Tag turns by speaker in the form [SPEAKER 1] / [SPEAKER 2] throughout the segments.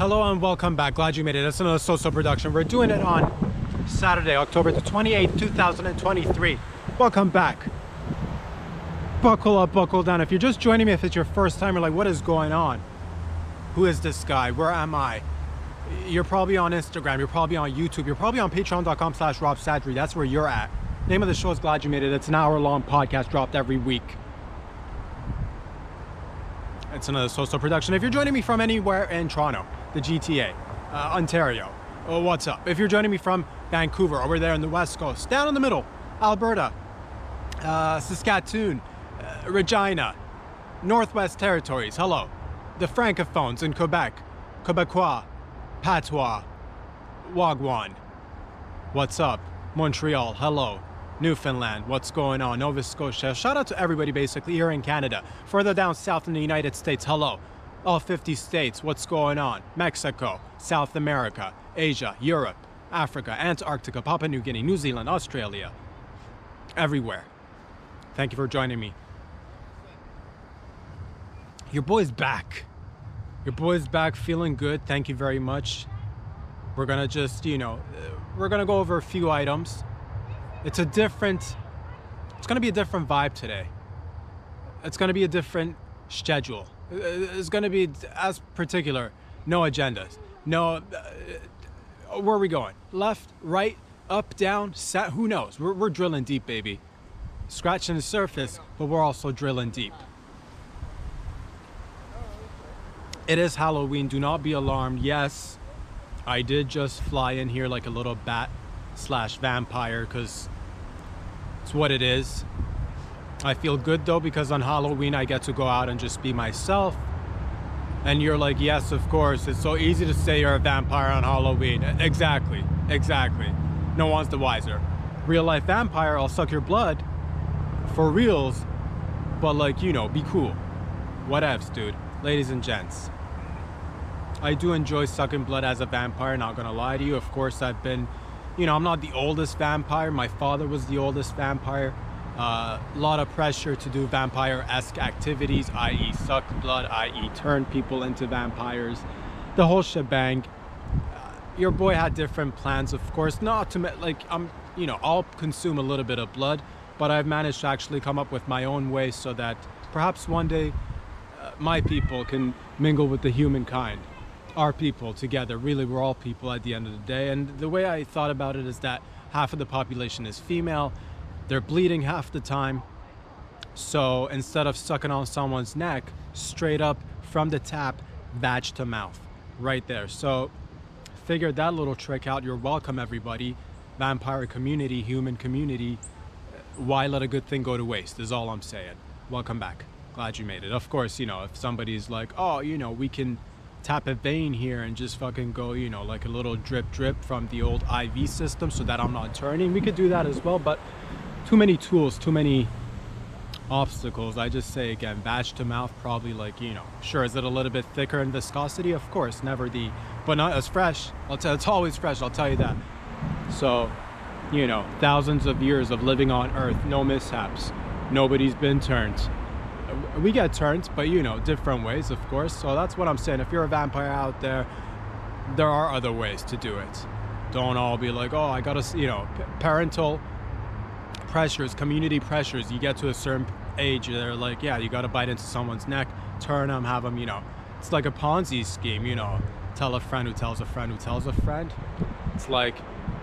[SPEAKER 1] Hello and welcome back. Glad you made it. It's another social production. We're doing it on Saturday, October the 28th, 2023. Welcome back. Buckle up, buckle down. If you're just joining me, if it's your first time, you're like, what is going on? Who is this guy? Where am I? You're probably on Instagram. You're probably on YouTube. You're probably on patreon.com/RobSadri. That's where you're at. Name of the show is Glad You Made It. It's an hour-long podcast dropped every week. It's another social production. If you're joining me from anywhere in Toronto, the GTA, Ontario, what's up? If you're joining me from Vancouver, over there in the West Coast, down in the middle, Alberta, Saskatoon, Regina, Northwest Territories, hello. The Francophones in Quebec, Quebecois, Patois, Wagwan, what's up? Montreal, hello. Newfoundland, what's going on? Nova Scotia, shout out to everybody basically here in Canada. Further down south in the United States, hello. All 50 states, what's going on? Mexico, South America, Asia, Europe, Africa, Antarctica, Papua New Guinea, New Zealand, Australia, everywhere. Thank you for joining me. Your boy's back. Your boy's back, feeling good. Thank you very much. We're gonna just, we're gonna go over a few items. It's gonna be a different vibe today. It's gonna be a different schedule. It's gonna be as particular, no agendas. No, where are we going? Left, right, up, down, who knows? We're drilling deep, baby. Scratching the surface, but we're also drilling deep. It is Halloween, do not be alarmed. Yes, I did just fly in here like a little bat/vampire, because it's what it is. I feel good though, because on Halloween I get to go out and just be myself. And you're like, yes, of course, it's so easy to say you're a vampire on Halloween. Exactly. No one's the wiser. Real life vampire, I'll suck your blood for reals, but be cool. Whatevs, dude. Ladies and gents, I do enjoy sucking blood as a vampire, not gonna lie to you. Of course, I've been, I'm not the oldest vampire. My father was the oldest vampire. A lot of pressure to do vampire-esque activities, i.e. suck blood, i.e. turn people into vampires. The whole shebang. Your boy had different plans, of course. Not to, I'll consume a little bit of blood, but I've managed to actually come up with my own way so that perhaps one day my people can mingle with the humankind. Our people together. Really, we're all people at the end of the day. And the way I thought about it is that half of the population is female. They're bleeding half the time. So instead of sucking on someone's neck, straight up from the tap, vag to mouth. Right there. So figured that little trick out. You're welcome, everybody. Vampire community, human community. Why let a good thing go to waste is all I'm saying. Welcome back. Glad you made it. Of course, if somebody's like, oh, we can tap a vein here and just fucking go, like a little drip from the old IV system so that I'm not turning. We could do that as well, but too many tools, too many obstacles. I just say again, vag to mouth, probably sure, is it a little bit thicker in viscosity? Of course, but not as fresh. It's always fresh, I'll tell you that. So, thousands of years of living on Earth, no mishaps. Nobody's been turned. We get turned, but different ways, of course. So that's what I'm saying. If you're a vampire out there, there are other ways to do it. Don't all be like, oh, I gotta, parental pressures, community pressures. You get to a certain age, they're like, yeah, you gotta bite into someone's neck, turn them, have them, it's like a Ponzi scheme, tell a friend who tells a friend who tells a friend. It's like,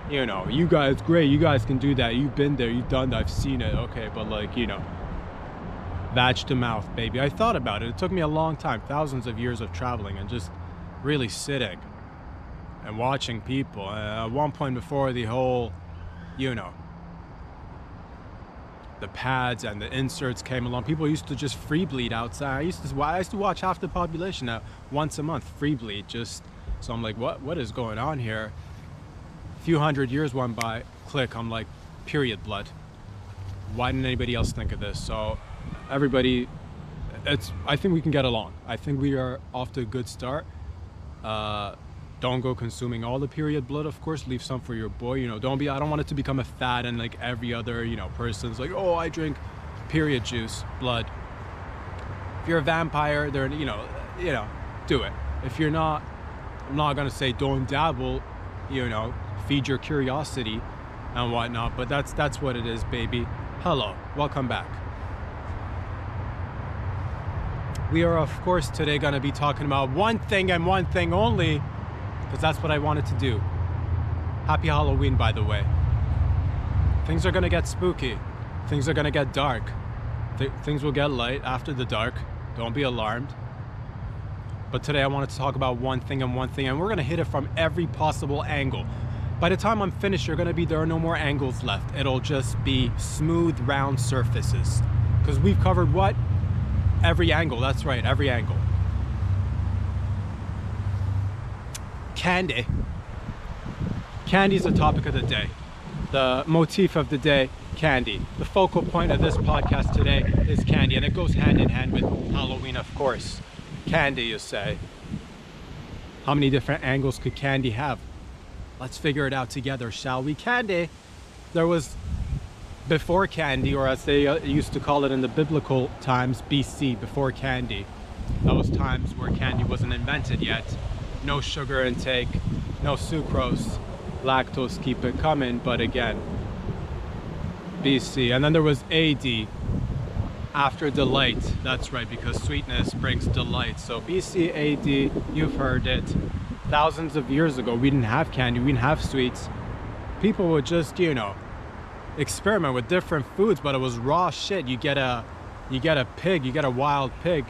[SPEAKER 1] you guys, great, you guys can do that. You've been there, you've done that, I've seen it. Okay, but vag to mouth, baby. I thought about it. It took me a long time, thousands of years of traveling and just really sitting and watching people. At one point before the whole, the pads and the inserts came along, people used to just free bleed outside. I used to watch half the population once a month free bleed. So I'm like, what is going on here? A few hundred years went by, click, I'm like, period blood. Why didn't anybody else think of this? So everybody, I think we can get along. I think we are off to a good start. Don't go consuming all the period blood, of course. Leave some for your boy. I don't want it to become a fad and like every other, person's like, oh, I drink period juice, blood. If you're a vampire, do it. If you're not, I'm not gonna say don't dabble, you know, feed your curiosity and whatnot, but that's what it is, baby. Hello, welcome back. We are, of course, today gonna be talking about one thing and one thing only, because that's what I wanted to do. Happy Halloween, by the way. Things are gonna get spooky. Things are gonna get dark. Things will get light after the dark. Don't be alarmed. But today I wanted to talk about one thing, and we're gonna hit it from every possible angle. By the time I'm finished, there are no more angles left. It'll just be smooth, round surfaces. Because we've covered what? Every angle, that's right, every angle. Candy. Candy's the topic of the day. The motif of the day, candy. The focal point of this podcast today is candy, and it goes hand in hand with Halloween, of course. Candy, you say. How many different angles could candy have? Let's figure it out together, shall we? Candy. There was before candy, or as they used to call it in the biblical times, BC, before candy. That was times where candy wasn't invented yet. No sugar intake, no sucrose, lactose, keep it coming. But again, BC. And then there was AD, after delight. That's right, because sweetness brings delight. So BC, AD, you've heard it. Thousands of years ago, we didn't have candy, we didn't have sweets. People would just, you know, experiment with different foods, but it was raw shit. You get a pig, you get a wild pig.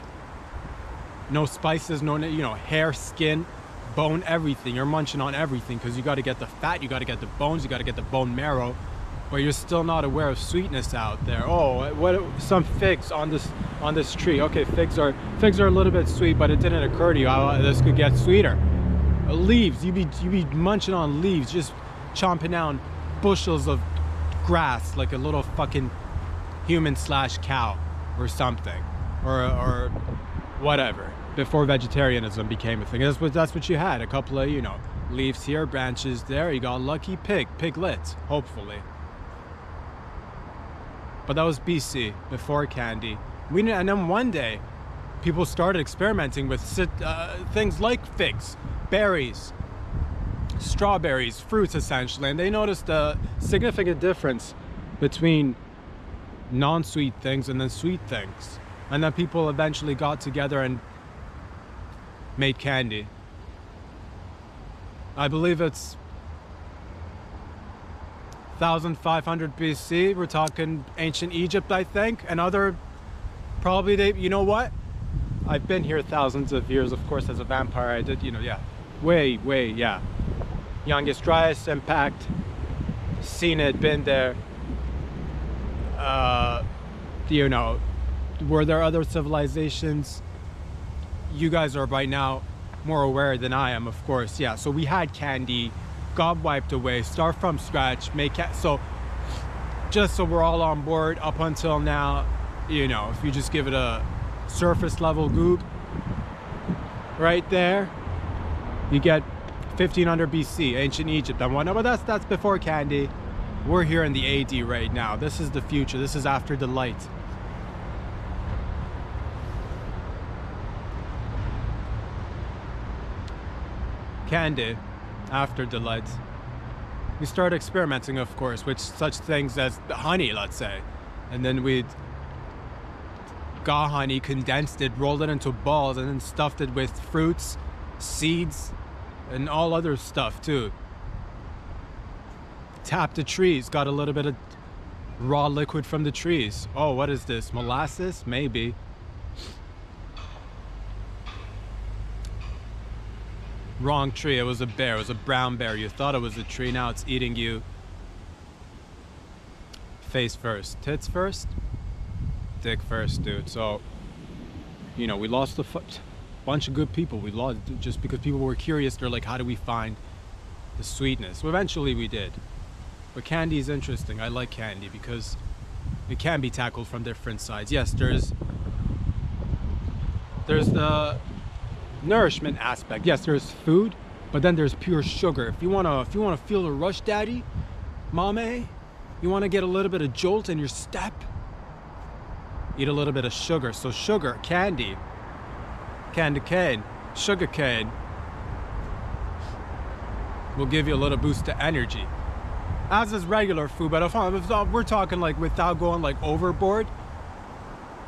[SPEAKER 1] No spices, no, you know, hair, skin, bone, everything. You're munching on everything because you got to get the fat, you got to get the bones, you got to get the bone marrow. But you're still not aware of sweetness out there. Oh, what? Some figs on this tree. Okay, figs are a little bit sweet, but it didn't occur to you, oh, this could get sweeter. Leaves, you be munching on leaves, just chomping down bushels of grass like a little fucking human/cow or something, or whatever. Before vegetarianism became a thing, that's what you had. A couple of, you know, leaves here, branches there. You got lucky piglets, hopefully. But that was BC, before candy. And then one day, people started experimenting with things like figs, berries, strawberries, fruits essentially, and they noticed a significant difference between non-sweet things and then sweet things. And then people eventually got together and made candy. I believe it's 1500 BC. We're talking ancient Egypt, I think, and other, probably you know what? I've been here thousands of years, of course, as a vampire. I did, you know, yeah. Way, yeah. Youngest, driest impact. Seen it, been there. You know, were there other civilizations? You guys are right now more aware than I am, of course. Yeah, so we had candy, got wiped away, start from scratch, so just so we're all on board up until now, you know, if you just give it a surface level goop right there, you get 1500 BC, ancient Egypt and whatnot. But that's before candy. We're here in the AD right now. This is the future. This is after the light. Candy, after delight. We started experimenting, of course, with such things as honey, let's say. And then we'd got honey, condensed it, rolled it into balls, and then stuffed it with fruits, seeds, and all other stuff too. Tapped the trees, got a little bit of raw liquid from the trees. Oh, what is this? Molasses? Maybe. Wrong tree. It was a bear. It was a brown bear. You thought it was a tree. Now it's eating you. Face first. Tits first? Dick first, dude. So, you know, we lost a bunch of good people. We lost just because people were curious. They're like, how do we find the sweetness? Well, eventually we did. But candy is interesting. I like candy because it can be tackled from different sides. Yes, there's the nourishment aspect. Yes, there's food, but then there's pure sugar. If you wanna feel the rush, daddy, mame, you wanna get a little bit of jolt in your step, eat a little bit of sugar. So sugar, candy cane, sugar cane. will give you a little boost to energy. As is regular food, but if we're talking like without going like overboard,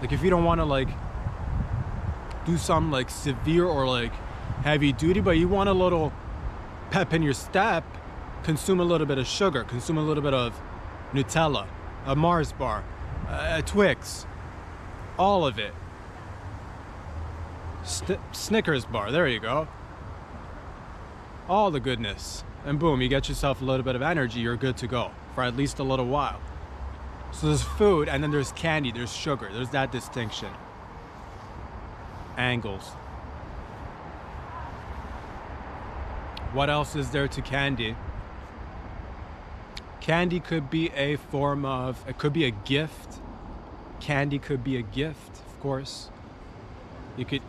[SPEAKER 1] like if you don't want to like do something like severe or like heavy duty, but you want a little pep in your step, consume a little bit of sugar, consume a little bit of Nutella, a Mars bar, a Twix, all of it. Snickers bar, there you go. All the goodness. And boom, you get yourself a little bit of energy, you're good to go for at least a little while. So there's food, and then there's candy, there's sugar, there's that distinction. Angles. What else is there to candy? Candy could be a form of, it could be a gift. Candy could be a gift, of course. You could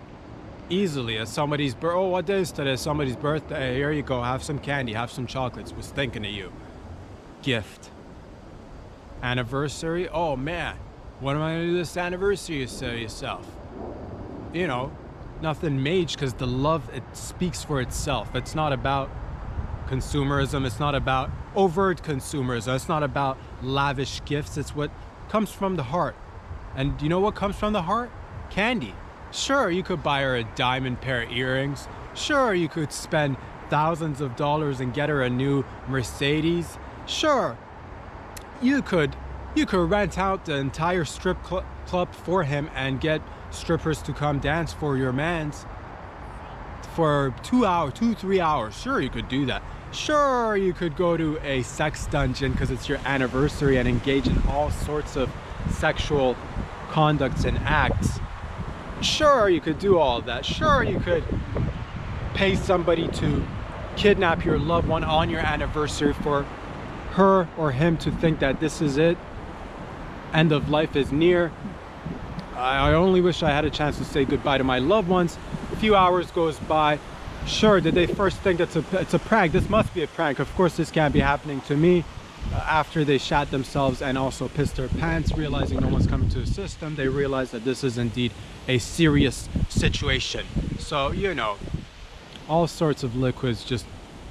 [SPEAKER 1] easily, at somebody's birthday, oh, what day is today? Somebody's birthday, here you go, have some candy, have some chocolates, was thinking of you. Gift. Anniversary, oh man, what am I gonna do this anniversary, you say to yourself? You know, nothing major, because the love, it speaks for itself. It's not about consumerism, it's not about overt consumerism, it's not about lavish gifts, it's what comes from the heart. And you know what comes from the heart? Candy. Sure, you could buy her a diamond pair of earrings. Sure, you could spend thousands of dollars and get her a new Mercedes. Sure, you could rent out the entire strip club for him and get strippers to come dance for your mans for 3 hours. Sure, you could do that. Sure, you could go to a sex dungeon because it's your anniversary and engage in all sorts of sexual conducts and acts. Sure, you could do all of that. Sure, you could pay somebody to kidnap your loved one on your anniversary for her or him to think that this is it. End of life is near. I only wish I had a chance to say goodbye to my loved ones. A few hours goes by. Sure, did they first think it's a prank? This must be a prank. Of course, this can't be happening to me. After they shat themselves and also pissed their pants, realizing no one's coming to assist them, they realize that this is indeed a serious situation. So, you know, all sorts of liquids just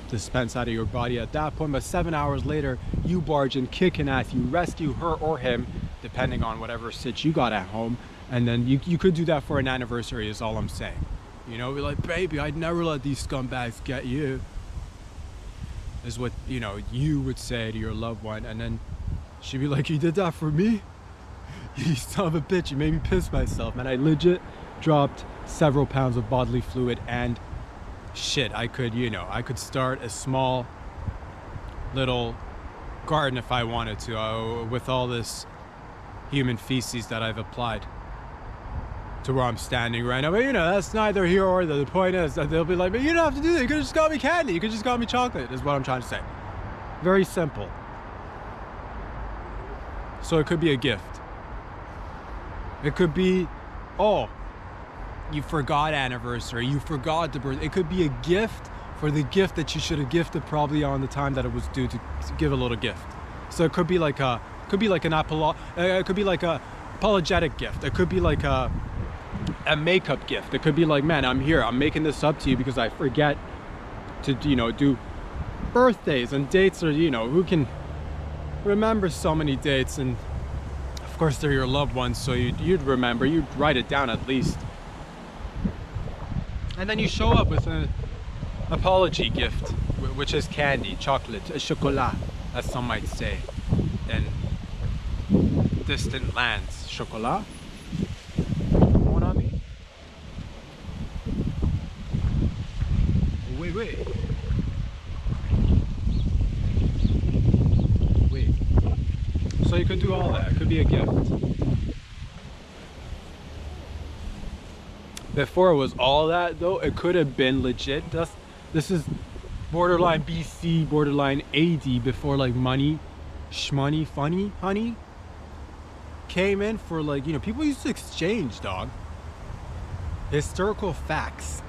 [SPEAKER 1] dispense out of your body at that point. But 7 hours later, you barge in kicking ass, you rescue her or him, depending on whatever sit you got at home. And then you could do that for an anniversary, is all I'm saying. You know, be like, baby, I'd never let these scumbags get you. Is what, you know, you would say to your loved one, and then she'd be like, you did that for me? You son of a bitch, you made me piss myself, man. I legit dropped several pounds of bodily fluid, and shit, I could, you know, I could start a small little garden if I wanted to, with all this human feces that I've applied to where I'm standing right now. But you know, that's neither here or there. The point is that they'll be like, but you don't have to do that. You could have just got me candy. You could just got me chocolate, is what I'm trying to say. Very simple. So it could be a gift. It could be, oh, you forgot anniversary. You forgot the birthday. It could be a gift for the gift that you should have gifted probably on the time that it was due to give a little gift. So it could be like a, it could be like a apologetic gift. It could be like a makeup gift. It could be like, man, I'm here, I'm making this up to you because I forget to, you know, do birthdays and dates, or, you know, who can remember so many dates? And of course they're your loved ones, so you'd remember, you'd write it down at least. And then you show up with an apology gift, which is candy, chocolate, a chocolat, as some might say in distant lands. Chocolat? Mon ami? Wait. So you could do all that. It could be a gift. Before it was all that, though, it could have been legit. This is borderline BC, borderline AD, before like money, shmoney, funny, honey came in for, like, you know, people used to exchange, dog. Historical facts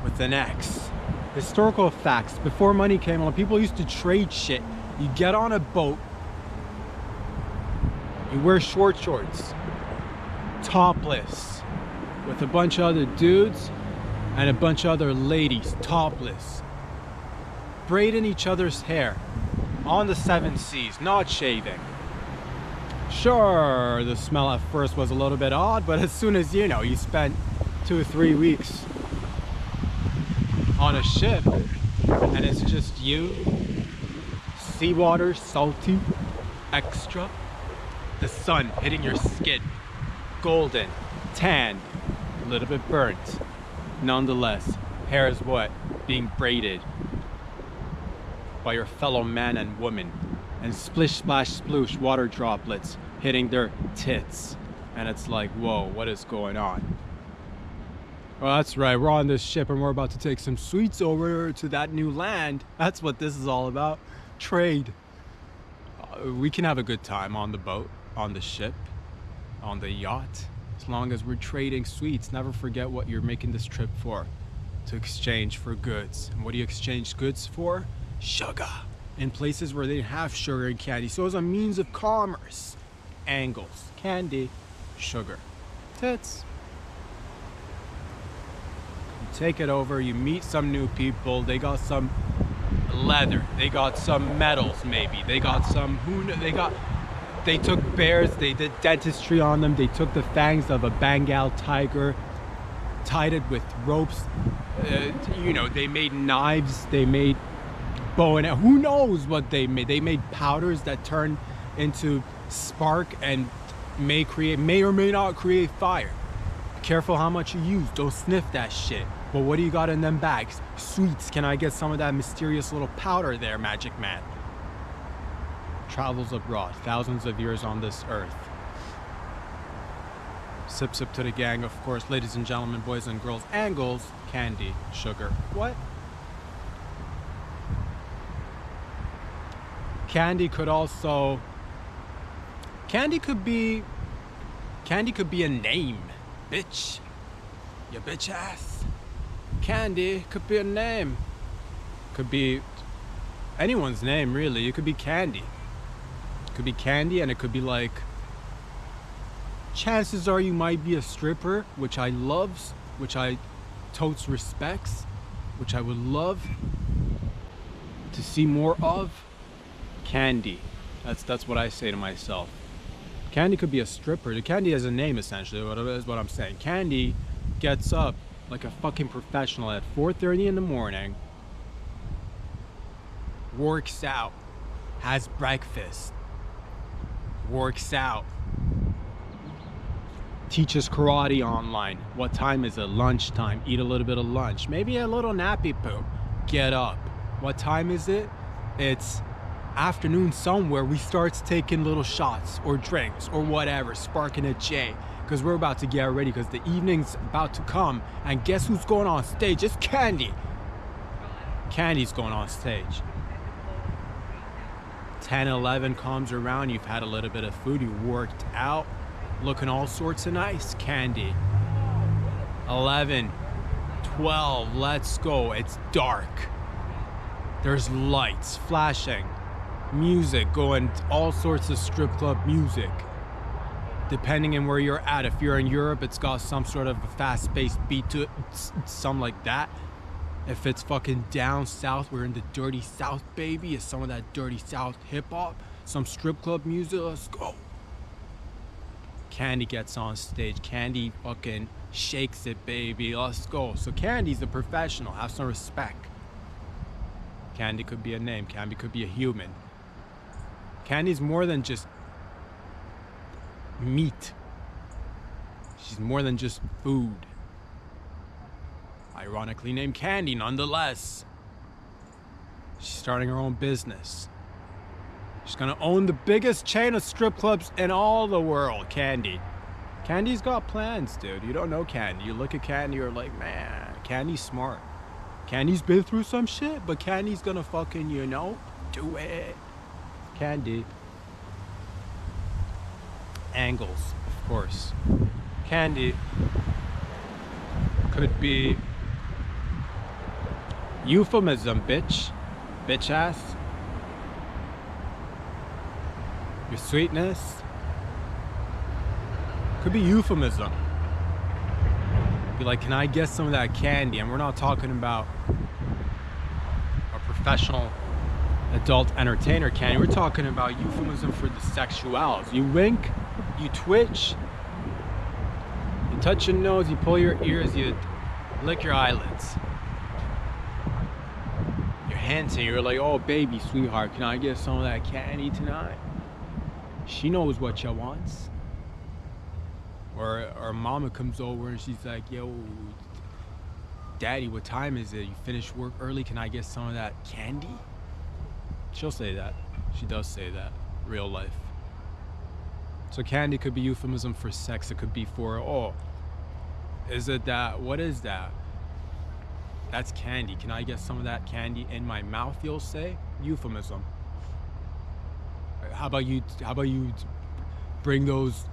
[SPEAKER 1] with an X. Historical facts. Before money came along, people used to trade shit. You get on a boat, you wear short shorts, topless, with a bunch of other dudes and a bunch of other ladies, topless. braiding each other's hair on the 7 Seas, not shaving. Sure, the smell at first was a little bit odd, but as soon as you know, you spent 2 or 3 weeks on a ship and it's just you, seawater, salty, extra, the sun hitting your skin, golden, tan, a little bit burnt. Nonetheless, hair is what? Being braided by your fellow man and woman, and splish splash sploosh water droplets hitting their tits, and it's like, whoa, what is going on? Well, that's right, we're on this ship and we're about to take some sweets over to that new land. That's what this is all about. Trade. We can have a good time on the boat, on the ship, on the yacht, as long as we're trading sweets. Never forget what you're making this trip for. To exchange for goods. And what do you exchange goods for? Sugar. In places where they have sugar and candy. So as a means of commerce. Angles. Candy. Sugar. Tits. You take it over, you meet some new people. They got some leather. They got some metals maybe. They got some, they took bears, they did dentistry on them. They took the fangs of a Bengal tiger, tied it with ropes. They made knives, they made bow and arrow. Who knows what they made? They made powders that turn into spark and may or may not create fire. Be careful how much you use. Don't sniff that shit. But what do you got in them bags? Sweets. Can I get some of that mysterious little powder there, Magic Man? Travels abroad, thousands of years on this earth. Sip sip to the gang, of course, ladies and gentlemen, boys and girls. Angles, candy, sugar. What? Candy could be a name, bitch. You bitch ass. Candy could be a name. Could be anyone's name, really. It could be Candy. It could be Candy, and it could be like, chances are you might be a stripper, which I loves, which I totes respects, which I would love to see more of. Candy. That's what I say to myself. Candy could be a stripper. The Candy has a name, essentially, is what I'm saying. Candy gets up like a fucking professional at 4:30 in the morning, works out, has breakfast, works out, teaches karate online. What time is it? Lunchtime. Eat a little bit of lunch. Maybe a little nappy poo. Get up. What time is it? It's afternoon somewhere. We starts taking little shots or drinks or whatever, sparking a J, because we're about to get ready, because the evening's about to come. And guess who's going on stage? It's Candy. Candy's going on stage. 10, 11 comes around. You've had a little bit of food. You worked out. Looking all sorts of nice. Candy. 11, 12, let's go. It's dark. There's lights flashing. Music going, all sorts of strip club music. Depending on where you're at. If you're in Europe, it's got some sort of a fast-paced beat to it. Something like that. If it's fucking down south, we're in the dirty south, baby. It's some of that dirty south hip-hop. Some strip club music. Let's go. Candy gets on stage. Candy fucking shakes it, baby. Let's go. So Candy's a professional. Have some respect. Candy could be a name. Candy could be a human. Candy's more than just meat. She's more than just food. Ironically named Candy, nonetheless. She's starting her own business. She's gonna own the biggest chain of strip clubs in all the world, Candy. Candy's got plans, dude. You don't know Candy. You look at Candy, you're like, man, Candy's smart. Candy's been through some shit, but Candy's gonna fucking, do it. Candy. Angles, of course. Candy could be euphemism, bitch. Bitch ass. Your sweetness could be euphemism. Be like, can I get some of that candy? And we're not talking about a professional adult entertainer candy. We're talking about euphemism for the sexuals. You wink, you twitch, you touch your nose, you pull your ears, you lick your eyelids. You're hinting, you're like, oh baby, sweetheart, can I get some of that candy tonight? She knows what you wants. Or mama comes over and she's like, yo, daddy, what time is it? You finished work early, can I get some of that candy? She'll say that. She does say that. Real life. So candy could be euphemism for sex. It could be for, oh, is it that? What is that? That's candy. Can I get some of that candy in my mouth, you'll say? Euphemism. How about you bring those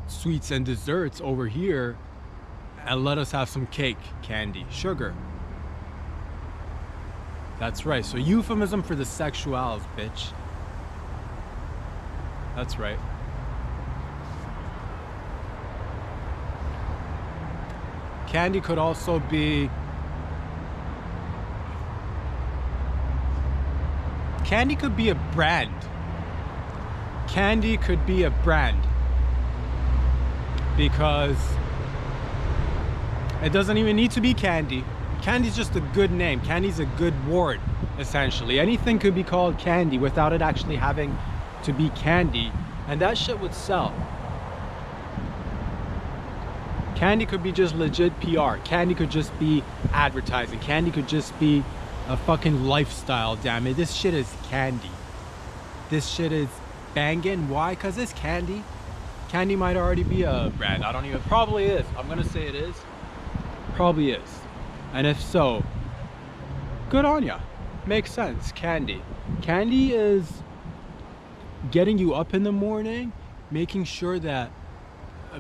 [SPEAKER 1] sweets and desserts over here and let us have some cake, candy, sugar. That's right. So euphemism for the sexuals, bitch. That's right. Candy could also be... Candy could be a brand. Candy could be a brand. Because it doesn't even need to be candy. Candy's just a good name. Candy's a good word, essentially. Anything could be called candy without it actually having to be candy, and that shit would sell. Candy could be just legit PR. Candy could just be advertising. Candy could just be a fucking lifestyle, damn it. This shit is candy. This shit is banging. Why? Because it's candy. Candy might already be a brand. I don't even... Probably is. I'm gonna say it is. Probably is. And if so, good on ya. Makes sense. Candy. Candy is getting you up in the morning, making sure that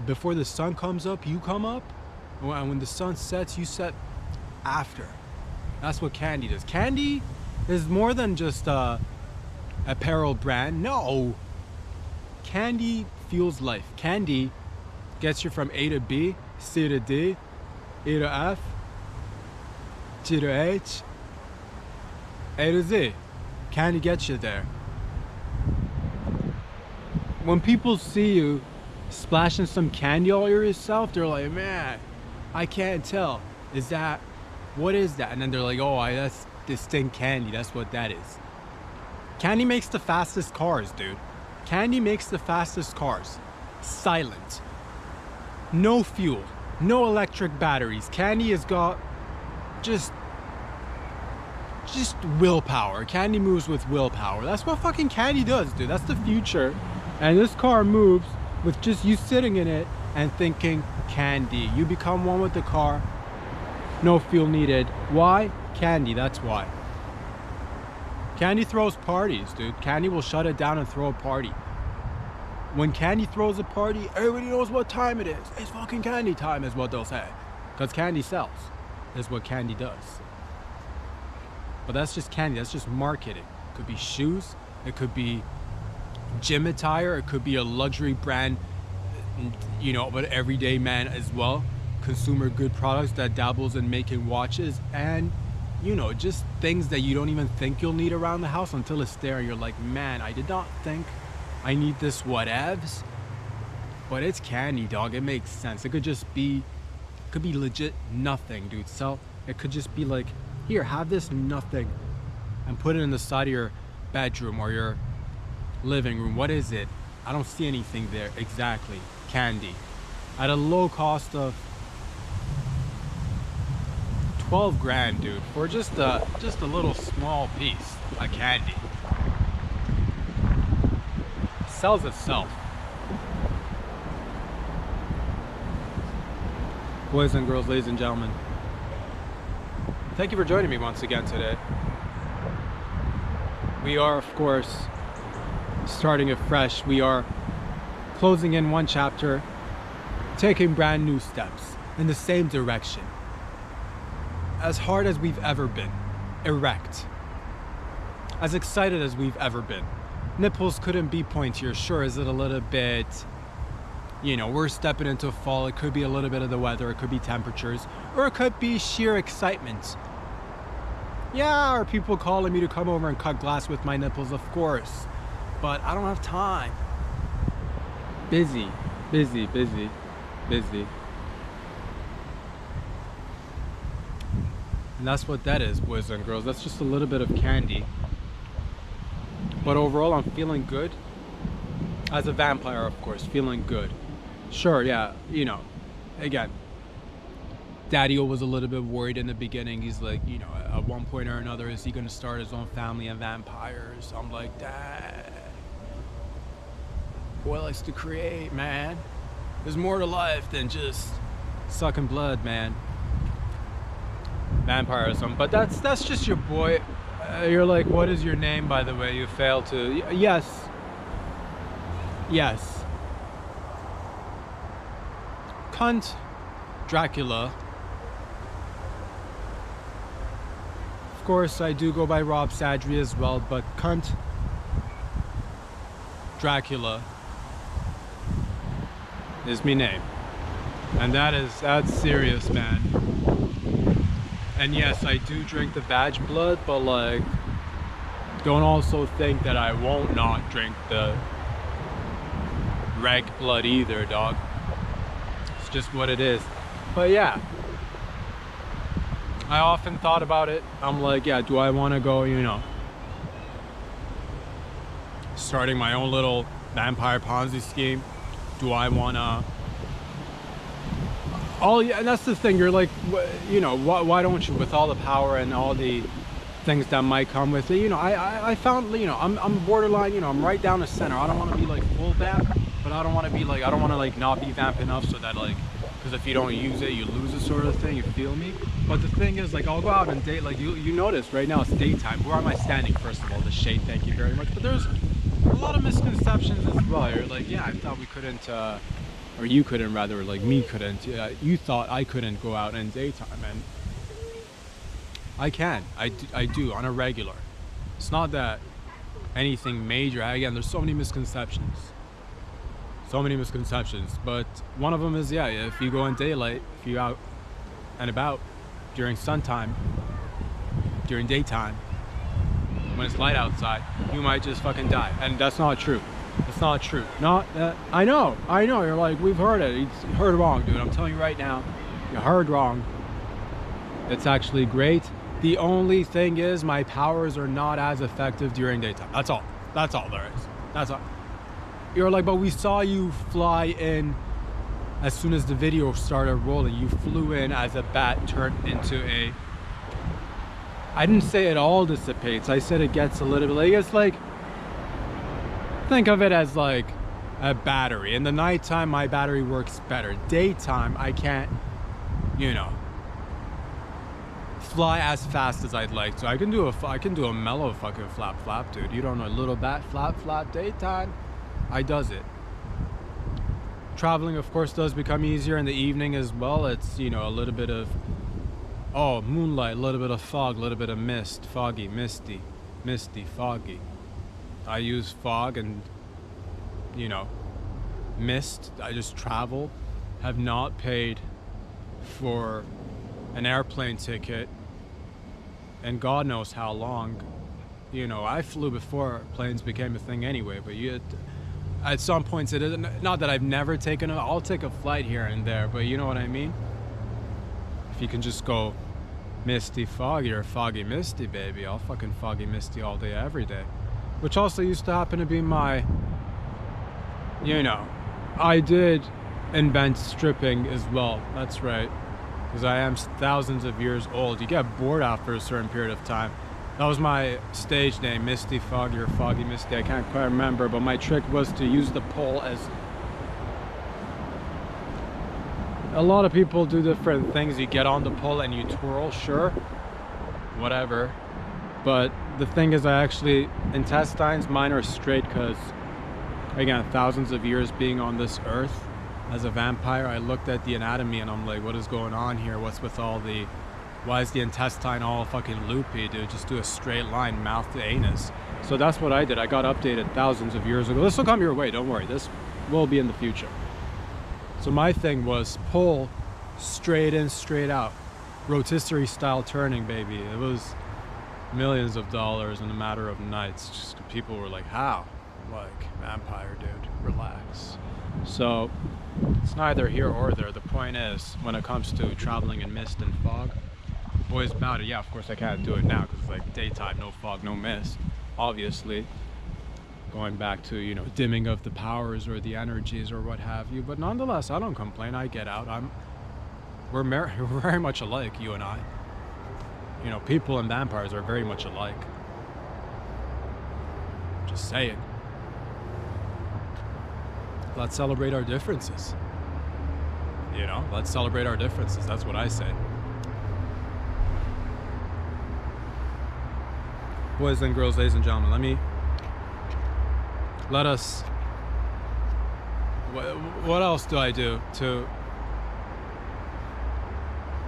[SPEAKER 1] before the sun comes up, you come up. And when the sun sets, you set after. That's what candy does. Candy is more than just a apparel brand. No. Candy fuels life. Candy gets you from A to B, C to D, E to F, G to H, A to Z. Candy gets you there. When people see you splashing some candy all over yourself, they're like, man, I can't tell. What is that? And then they're like, oh, that's distinct candy. That's what that is. Candy makes the fastest cars, dude. Candy makes the fastest cars. Silent. No fuel. No electric batteries. Candy has got just willpower. Candy moves with willpower. That's what fucking candy does, dude. That's the future. And this car moves with just you sitting in it and thinking candy. You become one with the car. No fuel needed. Why? Candy, that's why. Candy throws parties, dude. Candy will shut it down and throw a party. When candy throws a party, everybody knows what time it is. It's fucking candy time is what they'll say. Because candy sells, is what candy does. But that's just candy, that's just marketing. It could be shoes, it could be gym attire, it could be a luxury brand, you know, but everyday man as well. Consumer good products that dabbles in making watches and, you know, just things that you don't even think you'll need around the house until it's there and you're like, man, I did not think I need this whatevs. But it's candy, dog. It makes sense. It could just be, could be legit nothing, dude. So it could just be like, here, have this nothing and put it in the side of your bedroom or your living room. What is it? I don't see anything there. Exactly. Candy. At a low cost of 12 grand, dude, for just a little small piece of candy. Sells itself. Boys and girls, ladies and gentlemen, thank you for joining me once again today. We are, of course, starting afresh. We are closing in one chapter, taking brand new steps in the same direction. As hard as we've ever been, erect. As excited as we've ever been. Nipples couldn't be pointier. Sure, is it a little bit, you know, we're stepping into fall. It could be a little bit of the weather. It could be temperatures. Or it could be sheer excitement. Yeah, or people calling me to come over and cut glass with my nipples, of course. But I don't have time. Busy, busy, busy, busy. And that's what that is, boys and girls. That's just a little bit of candy. But overall, I'm feeling good. As a vampire, of course, feeling good. Sure, yeah, you know, again, Daddy-O was a little bit worried in the beginning. He's like, you know, at one point or another, is he going to start his own family of vampires? I'm like, Dad, boy likes to create, man. There's more to life than just sucking blood, man. Vampirism, but that's just your boy. You're like, what is your name, by the way? You failed to. Yes. Yes. Cunt. Dracula. Of course, I do go by Rob Sadri as well, but Cunt. Dracula is me name. And that's serious, man. And yes, I do drink the vag blood, but like, don't also think that I won't not drink the reg blood either, dog. It's just what it is. But yeah, I often thought about it. I'm like, yeah, do I want to go, you know, starting my own little vampire Ponzi scheme? Do I want to? Yeah, and that's the thing. You're like, you know, why don't you, with all the power and all the things that might come with it? You know, I found, you know, I'm borderline. You know, I'm right down the center. I don't want to be like full vamp, but I don't want to be like, I don't want to like not be vamp enough so that like, because if you don't use it, you lose it, sort of thing. You feel me? But the thing is, like, I'll go out and date. Like you notice right now it's daytime. Where am I standing? First of all, the shade. Thank you very much. But there's a lot of misconceptions as well. You're like, yeah, I thought we couldn't. Or you couldn't, rather, like me couldn't. You thought I couldn't go out in daytime, and I can. I do on a regular. It's not that anything major. Again, there's so many misconceptions. So many misconceptions. But one of them is, yeah, if you go in daylight, if you out and about during sun time, during daytime, when it's light outside, you might just fucking die. And that's not true. It's not true. Not that I know. You're like, we've heard it. You heard wrong, dude. I'm telling you right now, you heard wrong. It's actually great. The only thing is, my powers are not as effective during daytime. That's all. That's all there is. That's all. You're like, but we saw you fly in as soon as the video started rolling. You flew in as a bat turned into a. I didn't say it all dissipates. I said it gets a little bit like, it's like. Think of it as like a battery. In the nighttime, my battery works better. Daytime, I can't, you know, fly as fast as I'd like to. I can do a mellow fucking flap flap, dude. You don't know, little bat flap flap. Daytime, I does it. Traveling, of course, does become easier in the evening as well. It's, you know, a little bit of moonlight, a little bit of fog, a little bit of mist, foggy, misty, foggy. I use fog and, you know, mist. I just travel. Have not paid for an airplane ticket and God knows how long. You know, I flew before planes became a thing anyway, but at some points it isn't. Not that I've never taken I'll take a flight here and there, but you know what I mean? If you can just go misty foggy or foggy misty, baby, I'll fucking foggy misty all day every day. Which also used to happen to be my, you know, I did invent stripping as well. That's right. Because I am thousands of years old. You get bored after a certain period of time. That was my stage name, Misty Foggy or Foggy Misty. I can't quite remember, but my trick was to use the pole as... A lot of people do different things. You get on the pole and you twirl, sure. Whatever. But the thing is, I actually, intestines, mine are straight because, again, thousands of years being on this earth as a vampire, I looked at the anatomy and I'm like, what is going on here? What's with all the, why is the intestine all fucking loopy, dude? Just do a straight line, mouth to anus. So that's what I did. I got updated thousands of years ago. This will come your way, don't worry. This will be in the future. So my thing was pull straight in, straight out. Rotisserie style turning, baby. It was millions of dollars in a matter of nights. Just people were like, how? Like, vampire, dude, relax. So it's neither here or there. The point is, when it comes to traveling in mist and fog, boys about it. Yeah, of course I can't do it now because it's like daytime, no fog, no mist, obviously. Going back to, you know, dimming of the powers or the energies or what have you. But nonetheless, I don't complain. I get out. We're very much alike, you and I. You know, people and vampires are very much alike. Just saying. Let's celebrate our differences. You know, let's celebrate our differences. That's what I say. Boys and girls, ladies and gentlemen, let us, what else do I do to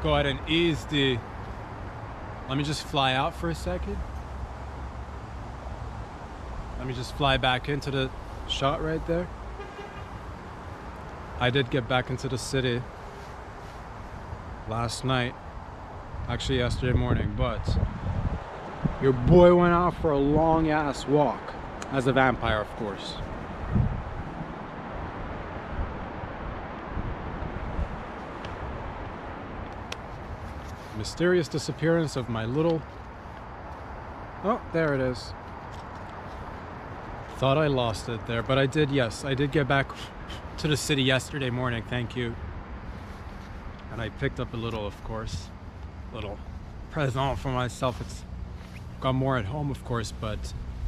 [SPEAKER 1] go ahead and ease the, let me just fly out for a second. Let me just fly back into the shot right there. I did get back into the city last night, actually yesterday morning, but your boy went out for a long ass walk, as a vampire, of course. Mysterious disappearance of my little, oh, there it is. Thought I lost it there, but I did, yes, I did get back to the city yesterday morning, thank you. And I picked up a little, of course, little present for myself. It's got more at home, of course, but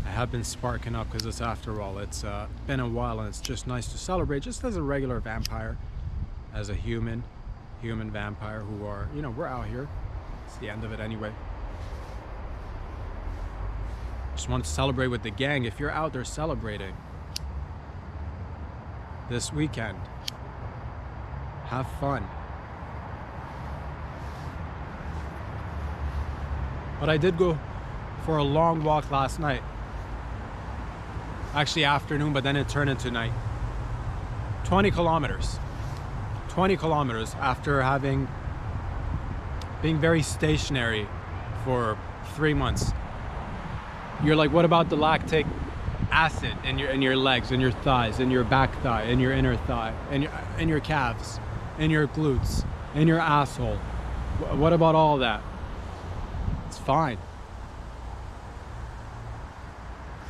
[SPEAKER 1] I have been sparking up because it's, after all, it's been a while, and it's just nice to celebrate just as a regular vampire, as a human vampire who are, you know, we're out here. It's the end of it anyway. Just want to celebrate with the gang. If you're out there celebrating this weekend, have fun. But I did go for a long walk last night. Actually afternoon, but then it turned into night. 20 kilometers. 20 kilometers after being very stationary for 3 months. You're like, what about the lactic acid in your legs, in your thighs, in your back thigh, in your inner thigh, in your calves, in your glutes, in your asshole? What about all that? It's fine.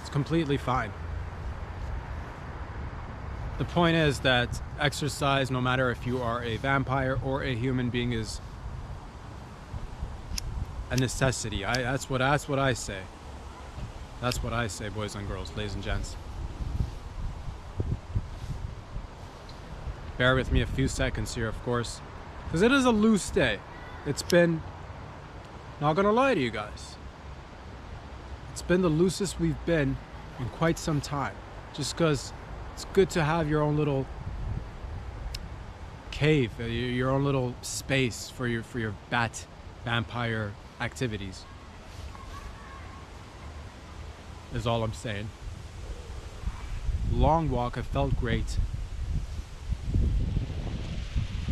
[SPEAKER 1] It's completely fine. The point is that exercise, no matter if you are a vampire or a human being, is a necessity. That's what I say. That's what I say, boys and girls, ladies and gents. Bear with me a few seconds here, of course, because it is a loose day. It's been, not gonna lie to you guys, it's been the loosest we've been in quite some time. Just because it's good to have your own little cave, your own little space for your vampire activities. Is all I'm saying. Long walk, I felt great.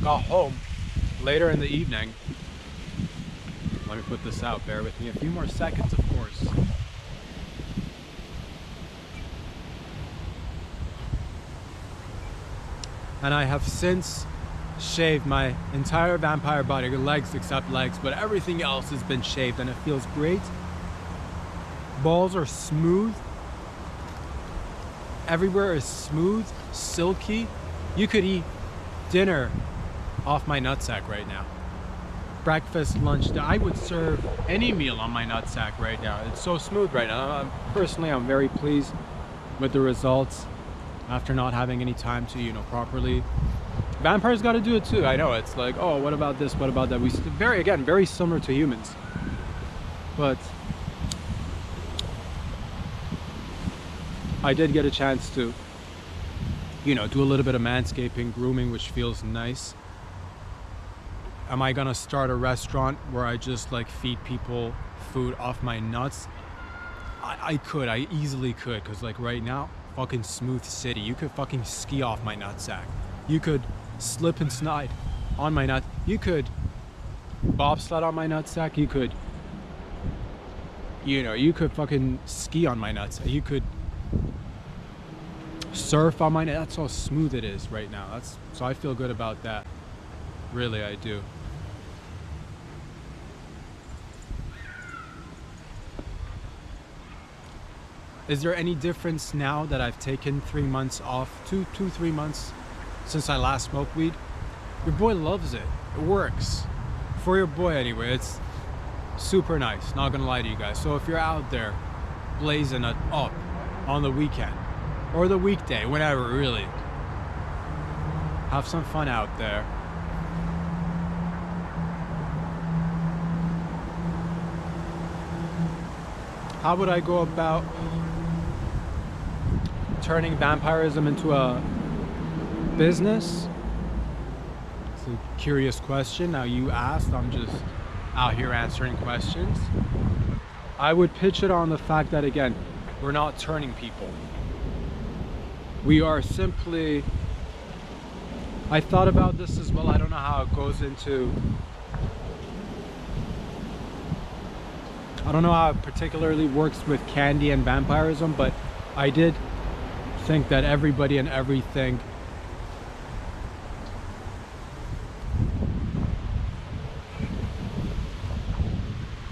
[SPEAKER 1] Got home later in the evening. Let me put this out, bear with me a few more seconds, of course. And I have since shaved my entire vampire body, legs except legs, but everything else has been shaved and it feels great. Balls are smooth. Everywhere is smooth, silky. You could eat dinner off my nutsack right now. Breakfast, lunch, I would serve any meal on my nutsack right now. It's so smooth right now. Personally, I'm very pleased with the results after not having any time to, properly. Vampires got to do it too. I know it's like, oh, what about this? What about that? Very similar to humans. But I did get a chance to, do a little bit of manscaping, grooming, which feels nice. Am I gonna start a restaurant where I just feed people food off my nuts? I easily could, because right now, fucking smooth city. You could fucking ski off my nutsack. You could slip and slide on my nut. You could bobsled on my nutsack. You could You know, you could fucking ski on my nuts. You could surf on my nuts. That's how smooth it is right now. So I feel good about that. Really, I do. Is there any difference now that I've taken 3 months off, 3 months since I last smoked weed? Your boy loves it. It works. For your boy anyway, it's super nice, not gonna lie to you guys. So if you're out there blazing it up on the weekend or the weekday, whenever really, have some fun out there. How would I go about turning vampirism into a business? It's a curious question. Now you asked, I'm just out here answering questions. I would pitch it on the fact that, again, we're not turning people. We are simply, I thought about this as well. I don't know how it goes into, I don't know how it particularly works with candy and vampirism, but I did think that everybody and everything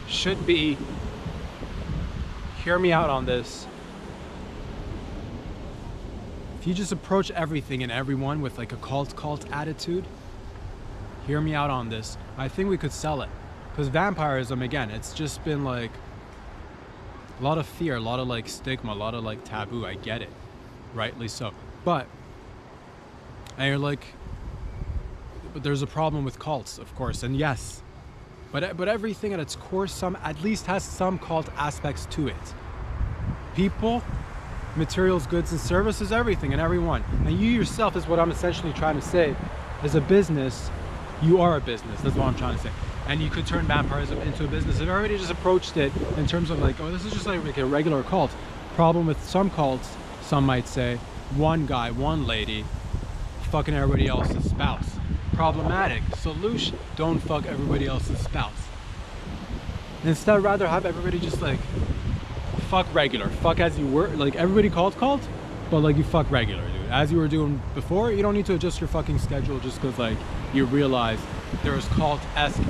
[SPEAKER 1] should be, hear me out on this, if you just approach everything and everyone with like a cult attitude, hear me out on this, I think we could sell it. Because vampirism, again, it's just been like a lot of fear, a lot of like stigma, a lot of like taboo. I get it, rightly so. But, and you're like, but there's a problem with cults, of course, and yes, but everything at its core, at least has some cult aspects to it. People, materials, goods, and services, everything and everyone. And you yourself is what I'm essentially trying to say. As a business, you are a business. That's what I'm trying to say. And you could turn vampirism into a business. If everybody just approached it in terms of like, oh, this is just like a regular cult. Problem with some cults, some might say, one guy, one lady, fucking everybody else's spouse. Problematic. Solution, don't fuck everybody else's spouse. Instead, rather have everybody just like, fuck regular. Fuck as you were. Like, everybody cult, but like you fuck regular, dude. As you were doing before, you don't need to adjust your fucking schedule just because like you realize there's cult-esque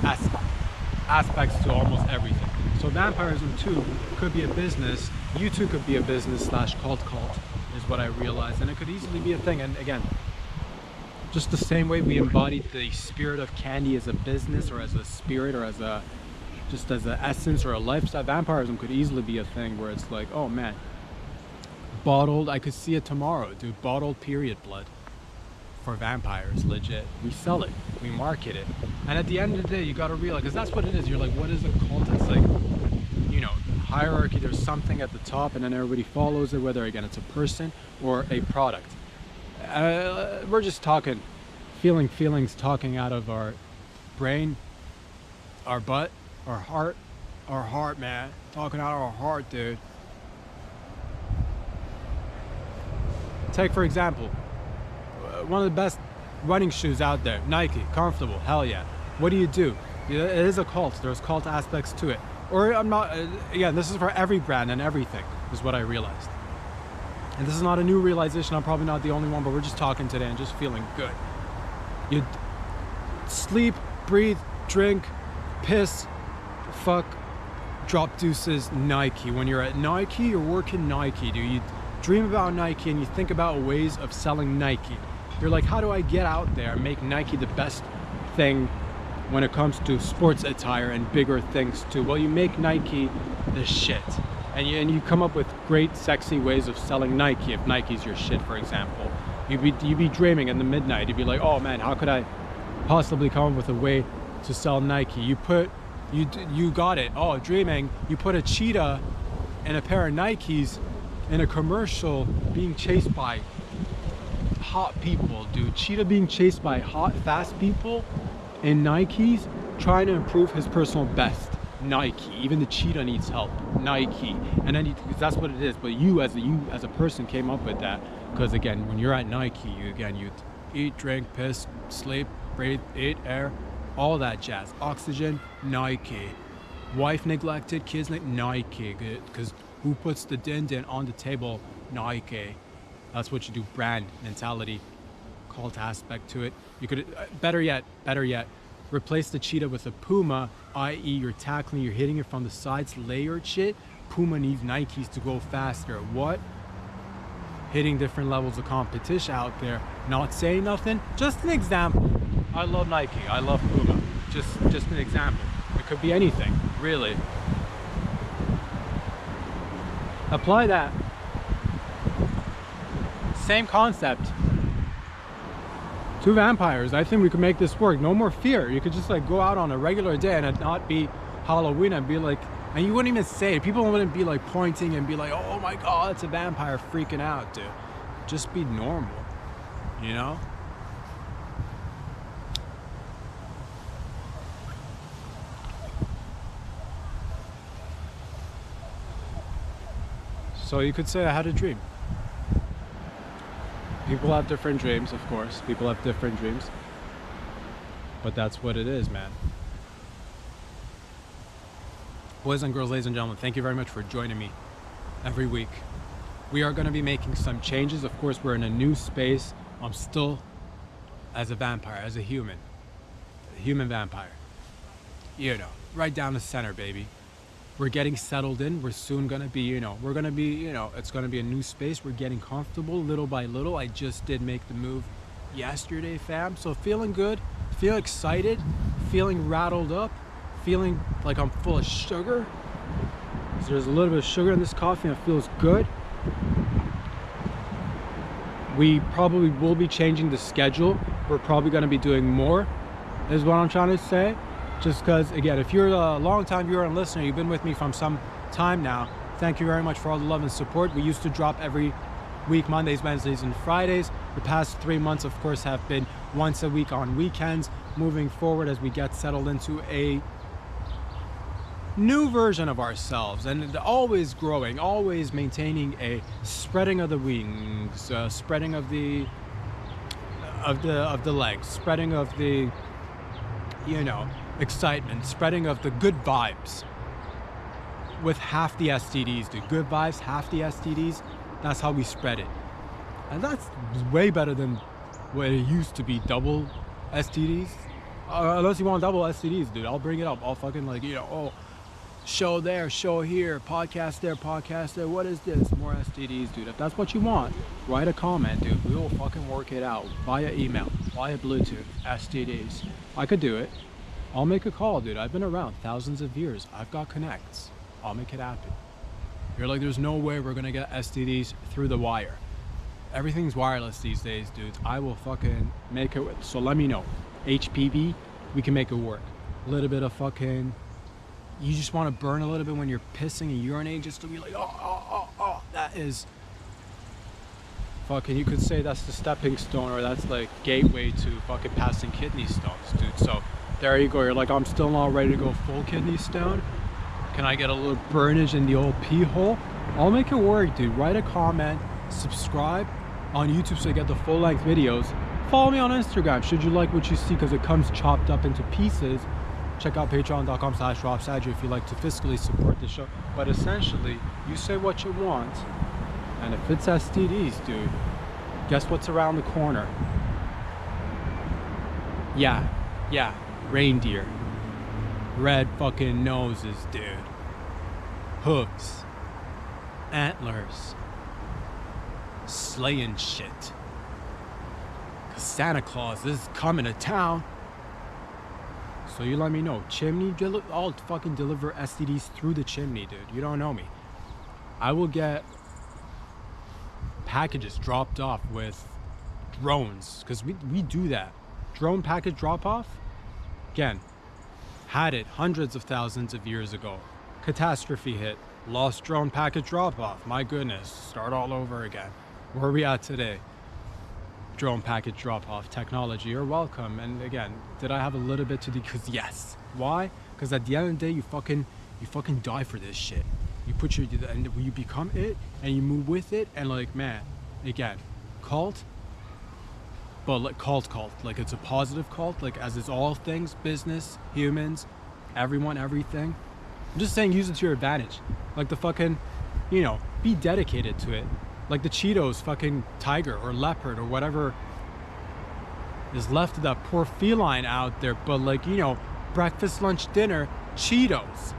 [SPEAKER 1] aspects to almost everything. So vampirism too could be a business. You too could be a business / cult is what I realized, and it could easily be a thing. And again, just the same way we embodied the spirit of candy as a business or as a spirit or as a just as an essence or a lifestyle, vampirism could easily be a thing where it's like, oh man, bottled, I could see it tomorrow, dude, bottled period blood for vampires, legit. We sell it, we market it, and at the end of the day, you gotta realize, because that's what it is. You're like, what is a cult? It's like, you know, hierarchy. There's something at the top, and then everybody follows it, whether again it's a person or a product. We're just talking, feelings talking out of our brain, our butt, our heart, man, talking out of our heart, dude. Take for example, one of the best running shoes out there, Nike, comfortable, hell yeah. What do? It is a cult. There's cult aspects to it. Or I'm not, again, this is for every brand and everything, is what I realized. And this is not a new realization. I'm probably not the only one, but we're just talking today and just feeling good. You sleep, breathe, drink, piss, fuck, drop deuces, Nike. When you're at Nike, you're working Nike, dude. You dream about Nike and you think about ways of selling Nike. You're like, how do I get out there and make Nike the best thing when it comes to sports attire and bigger things too? Well, you make Nike the shit. And you come up with great, sexy ways of selling Nike. If Nike's your shit, for example, you'd be dreaming in the midnight. You'd be like, oh man, how could I possibly come up with a way to sell Nike? You got it. Oh, dreaming. You put a cheetah and a pair of Nikes in a commercial being chased by hot people, dude. Cheetah being chased by hot, fast people in Nikes, trying to improve his personal best. Nike. Even the cheetah needs help. Nike. And then that's what it is. But you as a person came up with that because again, when you're at Nike, you eat, drink, piss, sleep, breathe, eat, air, all that jazz. Oxygen, Nike. Wife neglected, kids Nike, because who puts the din on the table? Nike. That's what you do. Brand mentality, cult aspect to it. You could better yet, replace the cheetah with a puma, i.e. you're tackling, you're hitting it from the sides, layered shit. Puma needs Nikes to go faster. What? Hitting different levels of competition out there. Not saying nothing. Just an example. I love Nike. I love Puma. Just an example. It could be anything, really. Apply that. Same concept. Two vampires. I think we could make this work. No more fear. You could just like go out on a regular day and it not be Halloween and be like, and you wouldn't even say it. People wouldn't be like pointing and be like, oh my God, it's a vampire, freaking out, dude. Just be normal, you know? So you could say I had a dream. People have different dreams, of course. People have different dreams. But that's what it is, man. Boys and girls, ladies and gentlemen, thank you very much for joining me every week. We are going to be making some changes. Of course, we're in a new space. I'm still as a vampire, as a human vampire. You know, right down the center, baby. We're getting settled in. We're soon going to be, it's going to be a new space. We're getting comfortable little by little. I just did make the move yesterday, fam. So feeling good, feel excited, feeling rattled up, feeling like I'm full of sugar. So there's a little bit of sugar in this coffee and it feels good. We probably will be changing the schedule. We're probably going to be doing more, is what I'm trying to say. Just because, again, if you're a long-time viewer and listener, you've been with me from some time now, thank you very much for all the love and support. We used to drop every week, Mondays, Wednesdays, and Fridays. The past 3 months, of course, have been once a week on weekends. Moving forward as we get settled into a new version of ourselves, and always growing, always maintaining a spreading of the wings, spreading of the legs, spreading of the, excitement, spreading of the good vibes with half the STDs, dude. Good vibes, half the STDs. That's how we spread it. And that's way better than what it used to be, double STDs. Unless you want double STDs, dude, I'll bring it up. I'll fucking show there, show here, podcast there, what is this? More STDs, dude. If that's what you want, write a comment, dude. We will fucking work it out via email, via Bluetooth, STDs. I could do it. I'll make a call, dude. I've been around thousands of years. I've got connects. I'll make it happen. You're like, there's no way we're gonna get STDs through the wire. Everything's wireless these days, dudes. I will fucking make it. So let me know. HPV, we can make it work. A little bit of fucking, you just want to burn a little bit when you're pissing and urinating, just to be like, oh. That is fucking, you could say that's the stepping stone, or that's like gateway to fucking passing kidney stones, dude. So there you go. You're like, I'm still not ready to go full kidney stone. Can I get a little burnage in the old pee hole? I'll make it work, dude. Write a comment, subscribe on YouTube so you get the full length videos. Follow me on Instagram should you like what you see, because it comes chopped up into pieces. Check out patreon.com/RobSadger if you like to fiscally support the show. But essentially, you say what you want, and if it's STDs, dude, guess what's around the corner? Yeah, reindeer. Red fucking noses, dude. Hooves. Antlers. Slaying shit. 'Cause Santa Claus is coming to town. So you let me know. Chimney, I'll fucking deliver STDs through the chimney, dude. You don't know me. I will get packages dropped off with drones, because we do that. Drone package drop off. Again, had it hundreds of thousands of years ago. Catastrophe hit. Lost drone package drop off. My goodness. Start all over again. Where are we at today? Drone package drop off technology. You're welcome. And again, did I have a little bit to do? Because yes. Why? Because at the end of the day, you fucking die for this shit. You put your, and you become it, and you move with it, and like, man, again, cult, but like cult, like it's a positive cult, like as is all things, business, humans, everyone, everything. I'm just saying use it to your advantage. Like the fucking, you know, be dedicated to it. Like the Cheetos fucking tiger or leopard or whatever is left of that poor feline out there. But like, you know, breakfast, lunch, dinner, Cheetos.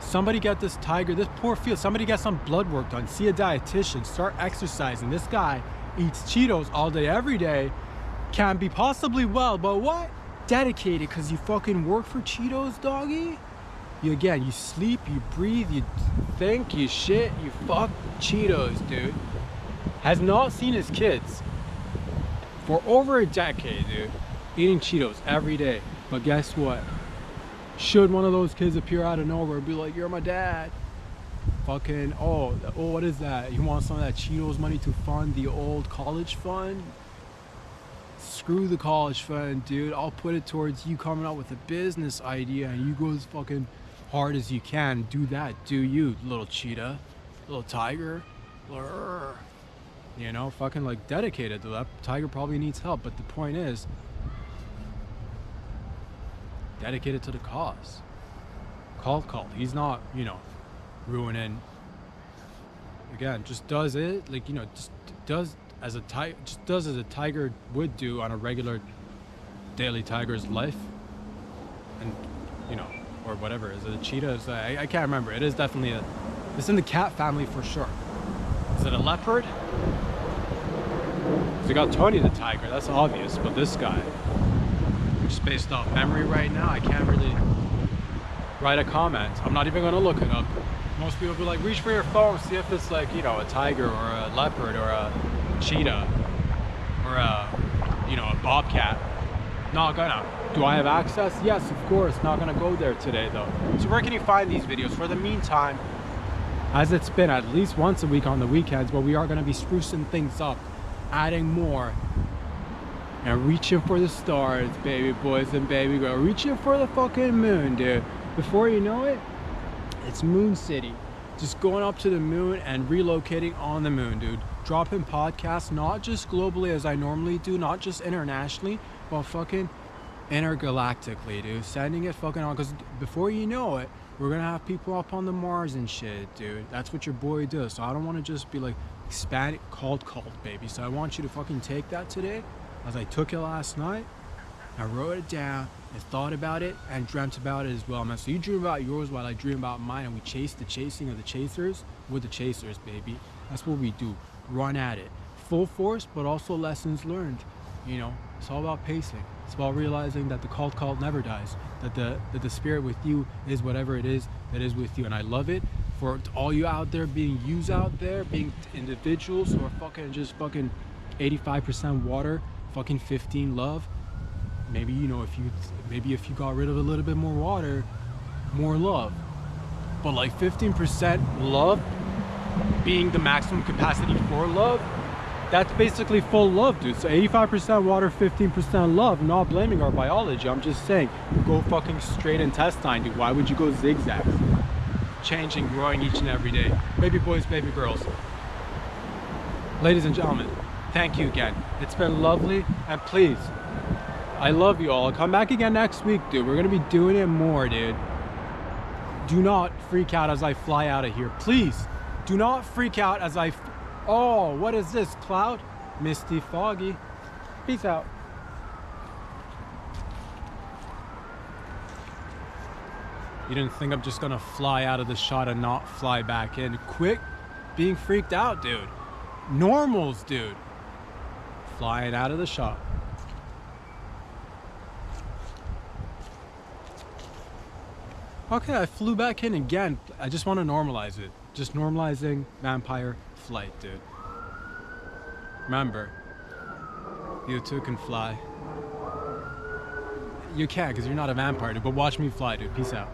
[SPEAKER 1] Somebody get this tiger, this poor feline, somebody get some blood work done. See a dietitian, start exercising. This guy eats Cheetos all day, every day. Can be possibly well, but what? Dedicated because you fucking work for Cheetos, doggy? You sleep, you breathe, you think, you shit, you fuck Cheetos, dude. Has not seen his kids for over a decade, dude. Eating Cheetos every day. But guess what? Should one of those kids appear out of nowhere and be like, you're my dad. Fucking, oh, what is that? You want some of that Cheetos money to fund the old college fund? Screw the college fund, dude. I'll put it towards you coming up with a business idea and you go as fucking hard as you can. Do that. Do you, little cheetah, little tiger. You know, fucking like dedicated to that. Tiger probably needs help, but the point is, dedicated to the cause. Called. He's not, you know, ruining. Again, just does it like, you know, just does as a tiger would do on a regular daily tiger's life, and you know, or whatever. Is it a cheetah? Is that, I can't remember. It is definitely it's in the cat family for sure. Is it a leopard? So you got Tony the tiger. That's obvious, but this guy, just based off memory right now, I can't really write a comment. I'm not even gonna look it up. Most people be like, reach for your phone, see if it's like, you know, a tiger or a leopard or a cheetah or a, you know, a bobcat. Not gonna. Do I have access? Yes, of course. Not gonna go there today though. So where can you find these videos? For the meantime, as it's been at least once a week on the weekends, but we are gonna be sprucing things up, adding more, and reaching for the stars, baby boys and baby girl. Reaching for the fucking moon, dude. Before you know it, it's Moon City. Just going up to the moon and relocating on the moon, dude. Dropping podcasts, not just globally as I normally do, not just internationally, but fucking intergalactically, dude. Sending it fucking on, because before you know it, we're gonna have people up on the Mars and shit, dude. That's what your boy does. So I don't want to just be like expanding, called, baby. So I want you to fucking take that today, as I took it last night. I wrote it down and thought about it and dreamt about it as well, man. So you dream about yours while I dream about mine, and we chase the chasing of the chasers with the chasers, baby. That's what we do. Run at it. Full force, but also lessons learned. You know, it's all about pacing. It's about realizing that the cult never dies. That the spirit with you is whatever it is that is with you. And I love it for all you out there being used out there, being individuals who are fucking just fucking 85% water, fucking 15 love. Maybe, you know, if you got rid of a little bit more water, more love. But like 15% love being the maximum capacity for love, that's basically full love, dude. So 85% water, 15% love. I'm not blaming our biology. I'm just saying, go fucking straight intestine, dude. Why would you go zigzags? Changing, growing each and every day. Baby boys, baby girls. Ladies and gentlemen, thank you again. It's been lovely, and please, I love you all. I'll come back again next week, dude. We're gonna be doing it more, dude. Do not freak out as I fly out of here. Please, do not freak out as I... Oh, what is this? Cloud? Misty, foggy. Peace out. You didn't think I'm just gonna fly out of the shot and not fly back in? Quit being freaked out, dude. Normals, dude. Flying out of the shot. Okay, I flew back in again. I just want to normalize it. Just normalizing vampire flight, dude. Remember, you too can fly. You can't because you're not a vampire, dude, but watch me fly, dude. Peace out.